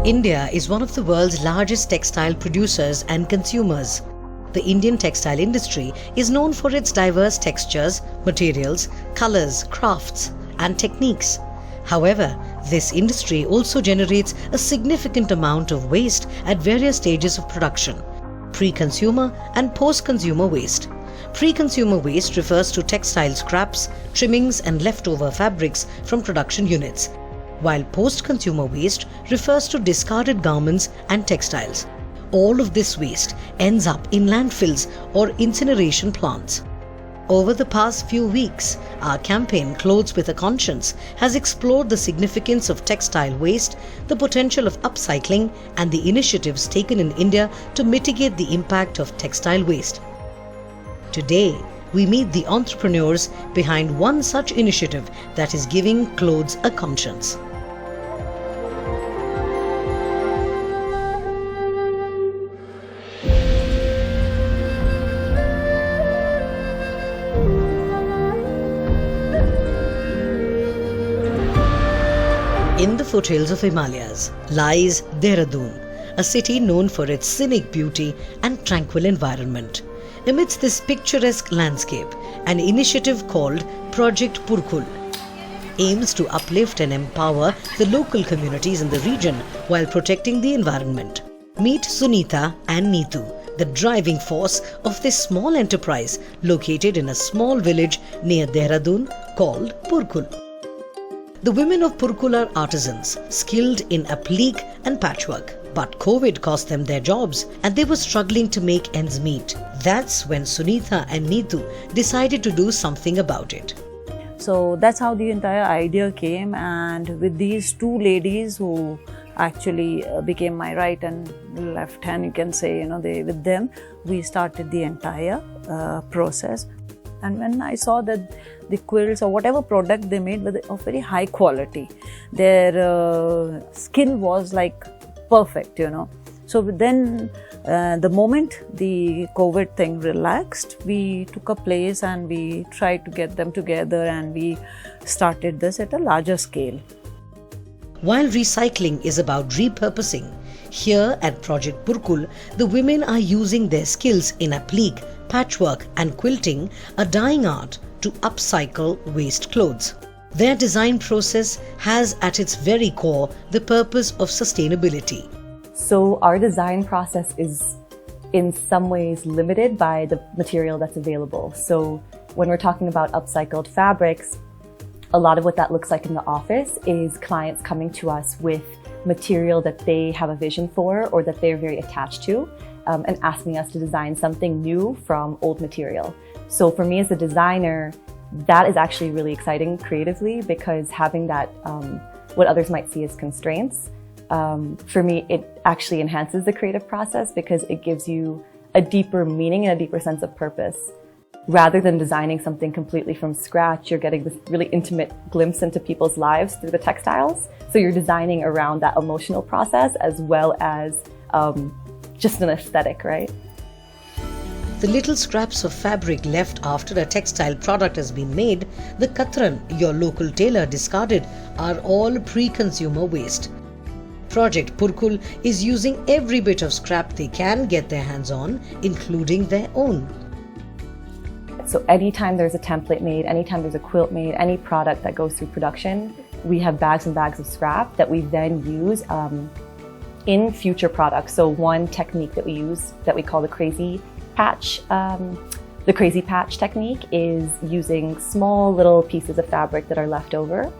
India is one of the world's largest textile producers and consumers. The Indian textile industry is known for its diverse textures, materials, colors, crafts, and techniques. However, this industry also generates a significant amount of waste at various stages of production: pre-consumer and post-consumer waste. Pre-consumer waste refers to textile scraps, trimmings, and leftover fabrics from production units, while post-consumer waste refers to discarded garments and textiles. All of this waste ends up in landfills or incineration plants. Over the past few weeks, our campaign Clothes with a Conscience has explored the significance of textile waste, the potential of upcycling, and the initiatives taken in India to mitigate the impact of textile waste. Today, we meet the entrepreneurs behind one such initiative that is giving clothes a conscience. In the foothills of Himalayas lies Dehradun, a city known for its scenic beauty and tranquil environment. Amidst this picturesque landscape, an initiative called Project Purkul aims to uplift and empower the local communities in the region while protecting the environment. Meet Sunita and Neetu, the driving force of this small enterprise located in a small village near Dehradun called Purkul. The women of Purkul are artisans, skilled in applique and patchwork. But COVID cost them their jobs and they were struggling to make ends meet. That's when Sunita and Neetu decided to do something about it. So that's how the entire idea came, and with these two ladies who actually became my right and left hand, you can say, with them, we started the entire process. And when I saw that the quilts or whatever product they made were of very high quality, their skill was like perfect, So then the moment the COVID thing relaxed, we took a place and we tried to get them together and we started this at a larger scale. While recycling is about repurposing, here at Project Purkul, the women are using their skills in applique, patchwork and quilting, a dyeing art, to upcycle waste clothes. Their design process has at its very core the purpose of sustainability. So our design process is in some ways limited by the material that's available. So when we're talking about upcycled fabrics, a lot of what that looks like in the office is clients coming to us with material that they have a vision for or that they're very attached to, and asking us to design something new from old material. So for me as a designer, that is actually really exciting creatively, because having that, what others might see as constraints, for me, it actually enhances the creative process because it gives you a deeper meaning and a deeper sense of purpose. Rather than designing something completely from scratch, you're getting this really intimate glimpse into people's lives through the textiles. So you're designing around that emotional process as well as just an aesthetic, right? The little scraps of fabric left after a textile product has been made, the katran your local tailor discarded, are all pre-consumer waste. Project Purkul is using every bit of scrap they can get their hands on, including their own. So anytime there's a template made, anytime there's a quilt made, any product that goes through production, we have bags and bags of scrap that we then use in future products. So one technique that we use that we call the crazy patch technique is using small little pieces of fabric that are left over,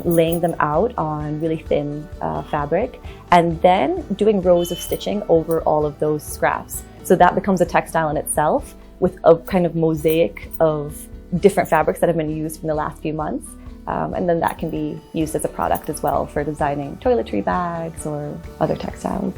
laying them out on really thin fabric, and then doing rows of stitching over all of those scraps. So that becomes a textile in itself, with a kind of mosaic of different fabrics that have been used in the last few months. And then that can be used as a product as well for designing toiletry bags or other textiles.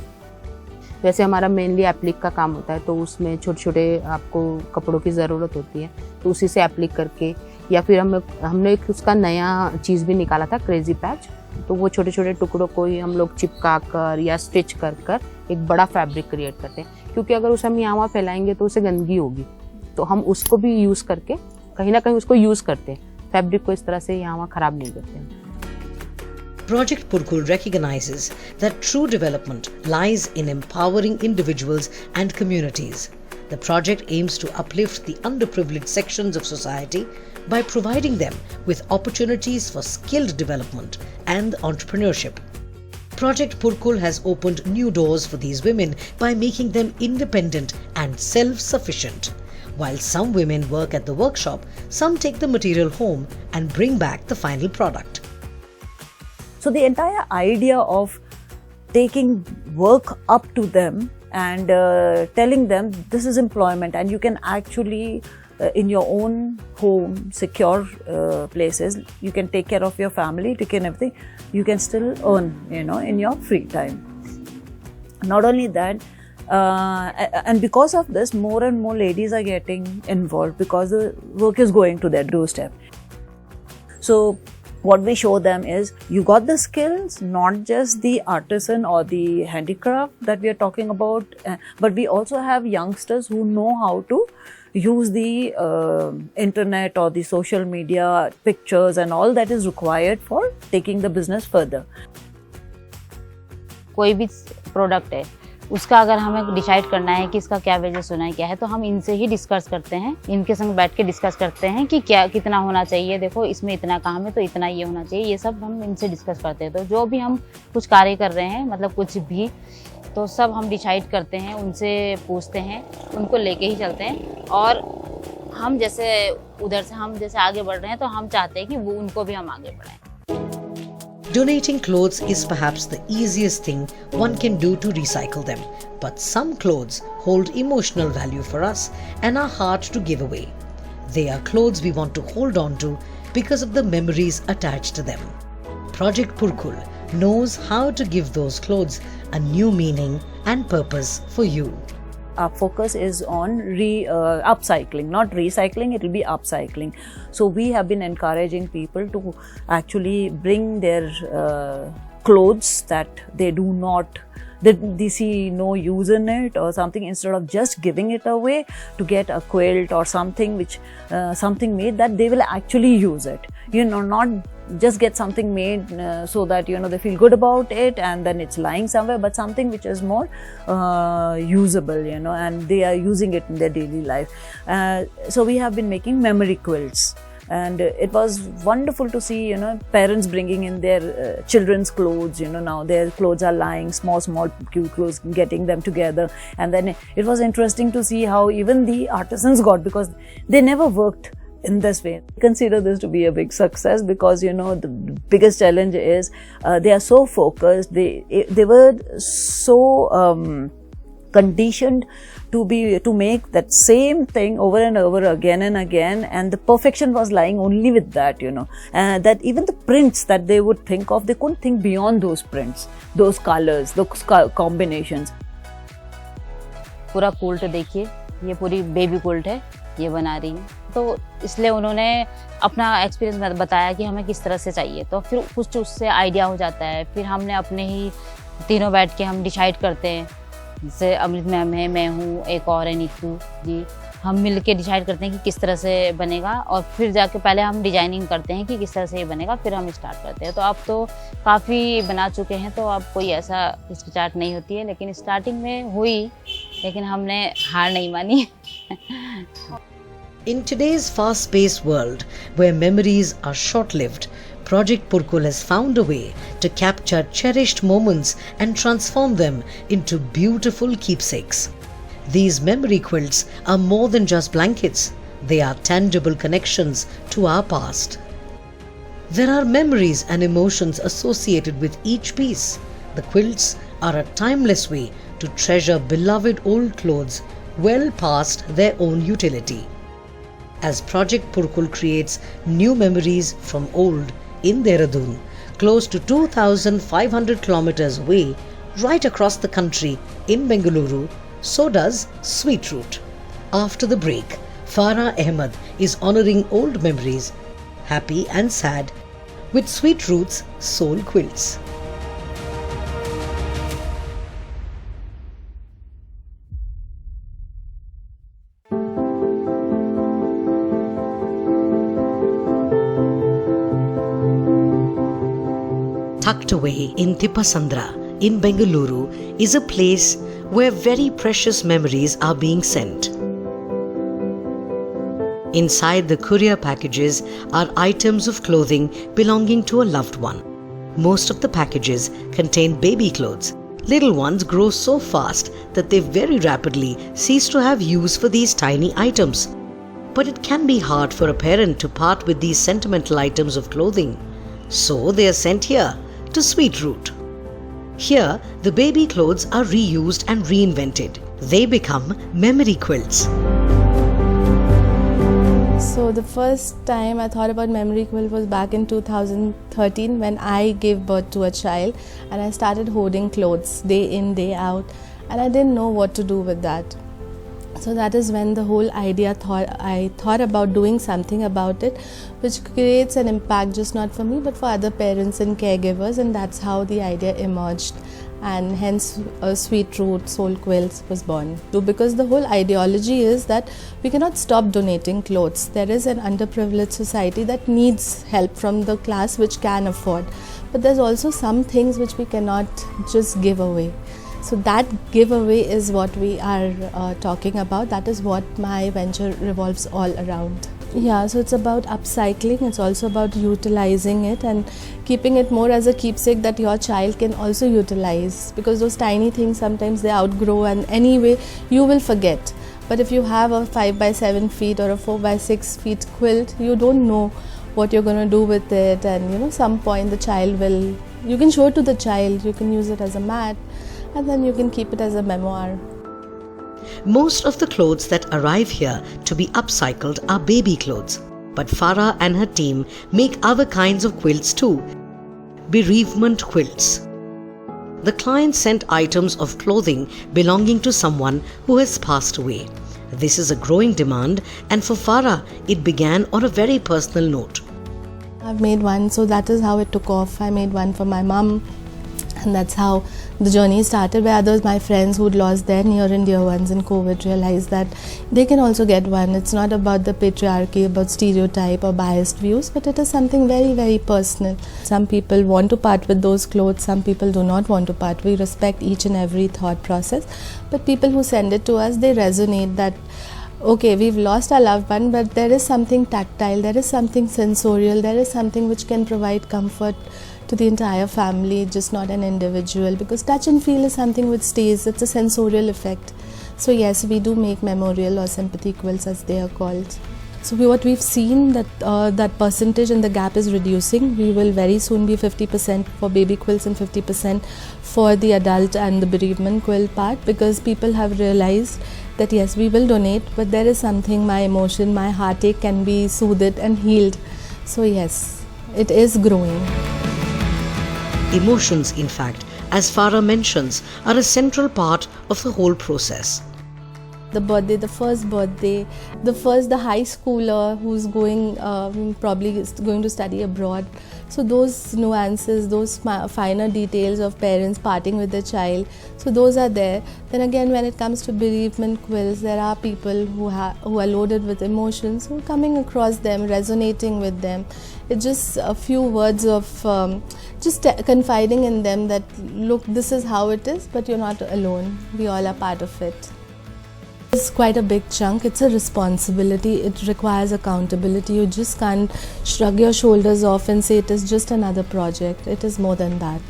वैसे हमारा mainly applique का काम होता है, तो उसमें छोटे छोटे आपको कपड़ों की ज़रूरत होती है, तो उसी से एप्लिक करके, या फिर हमने एक उसका नया चीज़ भी निकाला था, क्रेजी पैच, तो वो छोटे छोटे टुकड़ों को ही हम लोग चिपका कर या स्टिच कर कर एक बड़ा फैब्रिक क्रिएट करते हैं, क्योंकि अगर उसे हम यहाँ वहाँ फैलाएंगे तो उसे गंदगी होगी, तो हम उसको भी यूज़ करके कहीं ना कहीं उसको यूज़ करते हैं, फैब्रिक को इस तरह से यहाँ वहाँ ख़राब नहीं करते हैं। Project Purkul recognizes that true development lies in empowering individuals and communities. The project aims to uplift the underprivileged sections of society by providing them with opportunities for skilled development and entrepreneurship. Project Purkul has opened new doors for these women by making them independent and self-sufficient. While some women work at the workshop, some take the material home and bring back the final product. So the entire idea of taking work up to them and telling them this is employment and you can actually in your own home, secure places, you can take care of your family, take care of everything, you can still earn, in your free time. Not only that, and because of this, more and more ladies are getting involved because the work is going to their doorstep. So what we show them is, you got the skills, not just the artisan or the handicraft that we are talking about, but we also have youngsters who know how to use the internet or the social media pictures and all that is required for taking the business further. कोई भी product है, उसका अगर हमें decide करना है कि इसका क्या वजह होना है, क्या है, तो हम इनसे ही डिस्कस करते हैं, इनके संग बैठ के डिस्कस करते हैं कि क्या कितना होना चाहिए, देखो इसमें इतना काम है तो इतना ये होना चाहिए, ये सब हम इनसे डिस्कस करते हैं। तो जो भी हम कुछ कार्य कर रहे हैं, मतलब कुछ भी, तो सब हम डिसाइड करते हैं, उनसे पूछते हैं, उनको लेके ही चलते हैं। और हम जैसे उधर से हम जैसे आगे बढ़ रहे हैं, तो हम चाहते हैं कि वो उनको भी हम आगे बढ़ाएं। Donating clothes is perhaps the easiest thing one can do to recycle them, but some clothes hold emotional value for us and are hard to give away. They are clothes we want to hold on to because of the memories attached to them. Project Purkul knows how to give those clothes a new meaning and purpose for you. Our focus is on upcycling, not recycling, it will be upcycling. So we have been encouraging people to actually bring their clothes that they do not, they see no use in it or something, instead of just giving it away, to get a quilt or something which, something made that they will actually use it. Not just get something made so that they feel good about it and then it's lying somewhere, but something which is more usable, and they are using it in their daily life. So we have been making memory quilts, and it was wonderful to see parents bringing in their children's clothes. Now their clothes are lying, small cute clothes, getting them together, and then it was interesting to see how even the artisans got, because they never worked in this way. I consider this to be a big success because the biggest challenge is they are so focused, they were so conditioned to make that same thing over and over again and again, and the perfection was lying only with that, that even the prints that they would think of, they couldn't think beyond those prints, those colors, those combinations. पूरा quilt देखिए, ये पूरी baby quilt है, ये बना रही हूँ, तो इसलिए उन्होंने अपना एक्सपीरियंस बताया कि हमें किस तरह से चाहिए, तो फिर कुछ उससे आइडिया हो जाता है। फिर हमने अपने ही तीनों बैठ के हम डिसाइड करते हैं, जैसे अमृत मैम है, मैं हूँ, एक और है नीतू जी, हम मिल के डिसाइड करते हैं कि किस तरह से बनेगा, और फिर जाके पहले हम डिजाइनिंग करते हैं कि किस तरह से ये बनेगा, फिर हम स्टार्ट करते हैं। तो अब तो काफ़ी बना चुके हैं, तो अब कोई ऐसा हिचकिचाहट नहीं होती है, लेकिन स्टार्टिंग में हुई, लेकिन हमने हार नहीं मानी। In today's fast-paced world, where memories are short-lived, Project Purkul has found a way to capture cherished moments and transform them into beautiful keepsakes. These memory quilts are more than just blankets. They are tangible connections to our past. There are memories and emotions associated with each piece. The quilts are a timeless way to treasure beloved old clothes well past their own utility. As Project Purkul creates new memories from old in Dehradun, close to 2,500 kilometers away, right across the country in Bengaluru, so does Sweet Root. After the break, Farah Ahmed is honoring old memories, happy and sad, with Sweet Root's Soul Quilts. Tucked away in Tipasandra in Bengaluru is a place where very precious memories are being sent. Inside the courier packages are items of clothing belonging to a loved one. Most of the packages contain baby clothes. Little ones grow so fast that they very rapidly cease to have use for these tiny items. But it can be hard for a parent to part with these sentimental items of clothing. So they are sent here to Sweet Root. Here, the baby clothes are reused and reinvented. They become memory quilts. So the first time I thought about memory quilt was back in 2013 when I gave birth to a child and I started hoarding clothes day in, day out, and I didn't know what to do with that. So that is when the whole idea I thought about doing something about it which creates an impact just not for me but for other parents and caregivers, and that's how the idea emerged, and hence Sweet Root Soul Quilts was born. Because the whole ideology is that we cannot stop donating clothes. There is an underprivileged society that needs help from the class which can afford, but there's also some things which we cannot just give away. So that giveaway is what we are talking about. That is what my venture revolves all around. Yeah, so it's about upcycling. It's also about utilizing it and keeping it more as a keepsake that your child can also utilize, because those tiny things sometimes they outgrow and anyway you will forget. But if you have a 5 by 7 feet or a 4 by 6 feet quilt, you don't know what you're going to do with it, and some point the child will, you can show it to the child, you can use it as a mat, and then you can keep it as a memoir. Most of the clothes that arrive here to be upcycled are baby clothes, but Farah and her team make other kinds of quilts too. Bereavement quilts. The client sent items of clothing belonging to someone who has passed away. This is a growing demand, and for Farah, it began on a very personal note. I've made one, so that is how it took off. I made one for my mum, and that's how the journey started, where others, my friends who'd lost their near and dear ones in COVID, realized that they can also get one. It's not about the patriarchy, about stereotype or biased views, but it is something very, very personal. Some people want to part with those clothes, some people do not want to part. We respect each and every thought process, but people who send it to us, they resonate that okay, we've lost our loved one, but there is something tactile, there is something sensorial, there is something which can provide comfort to the entire family, just not an individual, because touch and feel is something which stays. It's a sensorial effect. So yes, we do make memorial or sympathy quilts, as they are called. So what we've seen that that percentage and the gap is reducing. We will very soon be 50% for baby quilts and 50% for the adult and the bereavement quilt part, because people have realized that yes, we will donate, but there is something, my emotion, my heartache can be soothed and healed. So yes, it is growing. Emotions, in fact, as Farah mentions, are a central part of the whole process. The birthday, the first birthday, the high schooler who's going, probably is going to study abroad. So those nuances, those finer details of parents parting with their child, so those are there. Then again, when it comes to bereavement quilts, there are people who are loaded with emotions, who are coming across them, resonating with them. It's just a few words of just confiding in them that, look, this is how it is, but you're not alone. We all are part of it. It's quite a big chunk. It's a responsibility. It requires accountability. You just can't shrug your shoulders off and say it is just another project. It is more than that.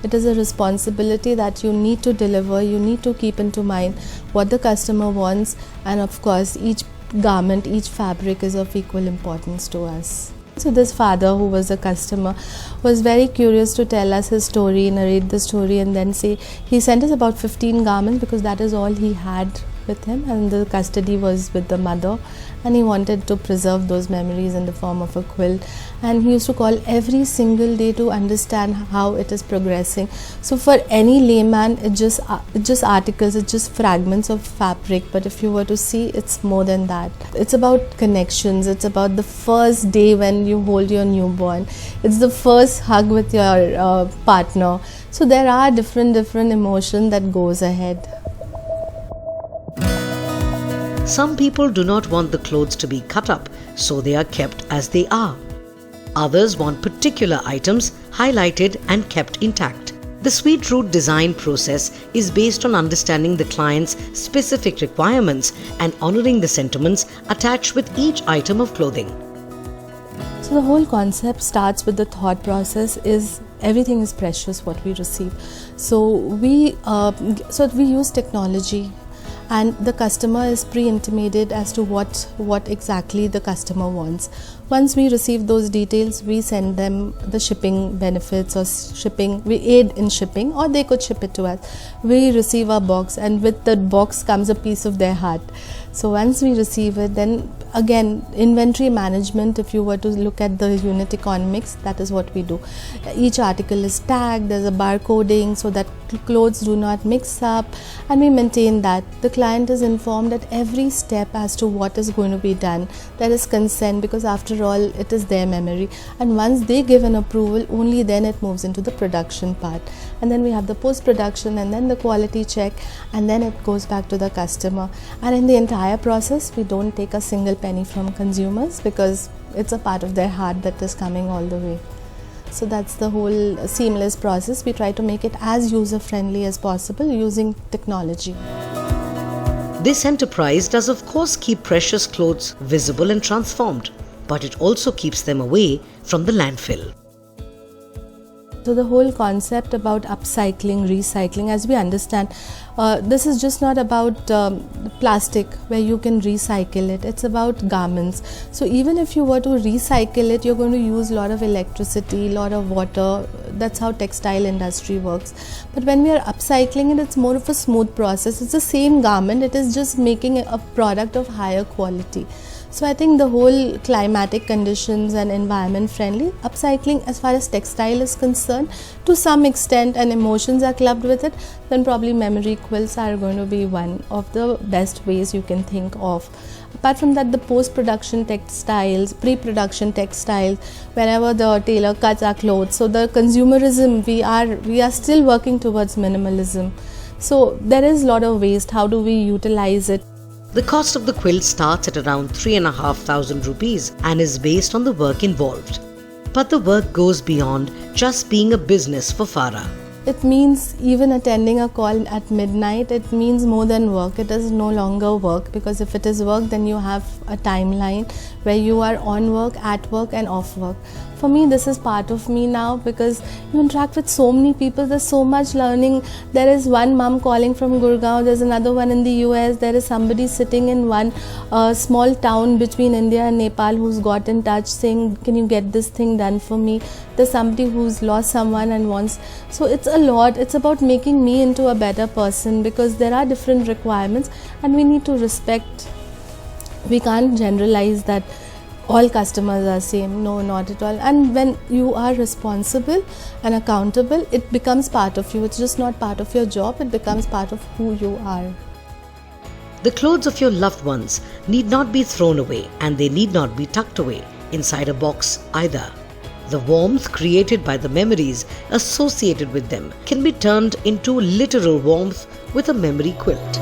It is a responsibility that you need to deliver. You need to keep into mind what the customer wants, and of course each garment, each fabric is of equal importance to us. So this father, who was a customer, was very curious to tell us his story, narrate the story, and then say he sent us about 15 garments because that is all he had with him, and the custody was with the mother, and he wanted to preserve those memories in the form of a quilt, and he used to call every single day to understand how it is progressing. So for any layman, it's just articles, it's just fragments of fabric, but if you were to see, it's more than that. It's about connections. It's about the first day when you hold your newborn. It's the first hug with your partner. So there are different emotions that goes ahead. Some people do not want the clothes to be cut up, so they are kept as they are. Others want particular items highlighted and kept intact. The Sweet Root design process is based on understanding the client's specific requirements and honoring the sentiments attached with each item of clothing. So the whole concept starts with the thought process is everything is precious what we receive. So we use technology, and the customer is pre-intimated as to what exactly the customer wants. Once we receive those details, we send them the shipping benefits or shipping. We aid in shipping, or they could ship it to us. We receive our box, and with the box comes a piece of their heart. So once we receive it, then again, inventory management, if you were to look at the unit economics, that is what we do. Each article is tagged, there's a barcoding so that clothes do not mix up, and we maintain that. The client is informed at every step as to what is going to be done. There is consent, because after all, it is their memory. And once they give an approval, only then it moves into the production part. And then we have the post-production, and then the quality check, and then it goes back to the customer. And in the entire process, we don't take a single penny from consumers, because it's a part of their heart that is coming all the way. So that's the whole seamless process. We try to make it as user-friendly as possible using technology. This enterprise does of course keep precious clothes visible and transformed, but it also keeps them away from the landfill. So the whole concept about upcycling, recycling, as we understand, this is just not about plastic where you can recycle it. It's about garments. So even if you were to recycle it, you're going to use a lot of electricity, a lot of water. That's how textile industry works. But when we are upcycling it, it's more of a smooth process. It's the same garment. It is just making a product of higher quality. So I think the whole climatic conditions and environment friendly upcycling, as far as textile is concerned, to some extent, and emotions are clubbed with it, then probably memory quilts are going to be one of the best ways you can think of. Apart from that, the post-production textiles, pre-production textiles, whenever the tailor cuts our clothes. So the consumerism, we are still working towards minimalism. So there is a lot of waste. How do we utilize it? The cost of the quilt starts at around 3,500 rupees and is based on the work involved. But the work goes beyond just being a business for Farah. It means even attending a call at midnight, it means more than work. It is no longer work, because if it is work, then you have a timeline where you are on work, at work and off work. For me, this is part of me now, because you interact with so many people. There's so much learning. There is one mom calling from Gurgaon. There's another one in the US. There is somebody sitting in one small town between India and Nepal who's got in touch saying, can you get this thing done for me? There's somebody who's lost someone and wants. So it's a lot. It's about making me into a better person, because there are different requirements and we need to respect. We can't generalize that all customers are same. No, not at all. And when you are responsible and accountable, it becomes part of you. It's just not part of your job, it becomes part of who you are. The clothes of your loved ones need not be thrown away, and they need not be tucked away inside a box either. The warmth created by the memories associated with them can be turned into literal warmth with a memory quilt.